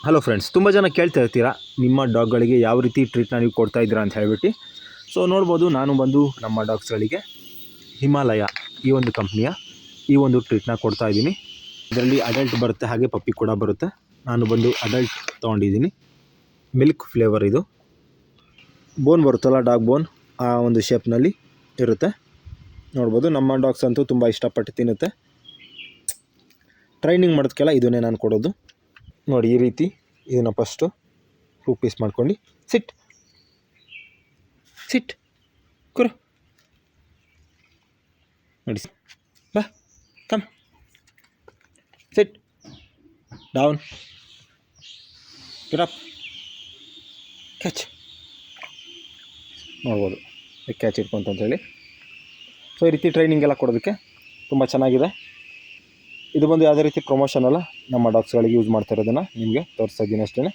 Hello friends, ತುಂಬ ಜನ ಕೇಳ್ತಾ ಇರ್ತೀರಾ ನಿಮ್ಮ ಡಾಗ್ಗಳಿಗೆ ಯಾವ ರೀತಿ ಟ್ರೀಟ್ನ ನೀವು ಕೊಡ್ತಾ ಇದ್ದೀರಾ ಅಂತ ಹೇಳ್ಬಿಟ್ಟು. ಸೊ ನೋಡ್ಬೋದು, ನಾನು ಬಂದು ನಮ್ಮ ಡಾಗ್ಸ್ಗಳಿಗೆ ಹಿಮಾಲಯ ಈ ಒಂದು ಕಂಪ್ನಿಯ ಈ ಒಂದು ಟ್ರೀಟ್ನ ಕೊಡ್ತಾ ಇದ್ದೀನಿ. ಇದರಲ್ಲಿ ಅಡಲ್ಟ್ ಬರುತ್ತೆ, ಹಾಗೆ ಪಪ್ಪಿ ಕೂಡ ಬರುತ್ತೆ. ನಾನು ಬಂದು ಅಡಲ್ಟ್ ತೊಗೊಂಡಿದ್ದೀನಿ. ಮಿಲ್ಕ್ ಫ್ಲೇವರ್ ಇದು. ಬೋನ್ ಬರುತ್ತಲ್ಲ, ಡಾಗ್ ಬೋನ್ ಆ ಒಂದು ಶೇಪ್ನಲ್ಲಿ ಇರುತ್ತೆ. ನೋಡ್ಬೋದು, ನಮ್ಮ ಡಾಗ್ಸ್ ಅಂತೂ ತುಂಬ ಇಷ್ಟಪಟ್ಟು ತಿನ್ನುತ್ತೆ. ಟ್ರೈನಿಂಗ್ ಮಾಡೋದಕ್ಕೆಲ್ಲ ಇದನ್ನೇ ನಾನು ಕೊಡೋದು. ನೋಡಿ, ಈ ರೀತಿ ಇದನ್ನು ಫಸ್ಟು 2 ಪೀಸ್ ಮಾಡ್ಕೊಂಡು ಸಿಟ್ ಸಿಟ್ ಕುರು ನೋಡಿ, ಬಾ come sit down get up catch. ನೋಡ್ಬೋದು ಕ್ಯಾಚ್ ಇಟ್ಕೊಂತಂತೇಳಿ. ಸೊ ಈ ರೀತಿ ಟ್ರೈನಿಂಗ್ ಎಲ್ಲ ಕೊಡೋದಕ್ಕೆ ತುಂಬ ಚೆನ್ನಾಗಿದೆ. ಇದು ಬಂದು ಯಾವುದೇ ರೀತಿ ಪ್ರಮೋಷನ್ ಅಲ್ಲ, ನಮ್ಮ ಡಾಗ್ಸ್ಗಳಿಗೆ ಯೂಸ್ ಮಾಡ್ತಾ ಇರೋದನ್ನು ನಿಮಗೆ ತೋರಿಸ್ತಾ ಇದ್ದೀನಿ ಅಷ್ಟೇ.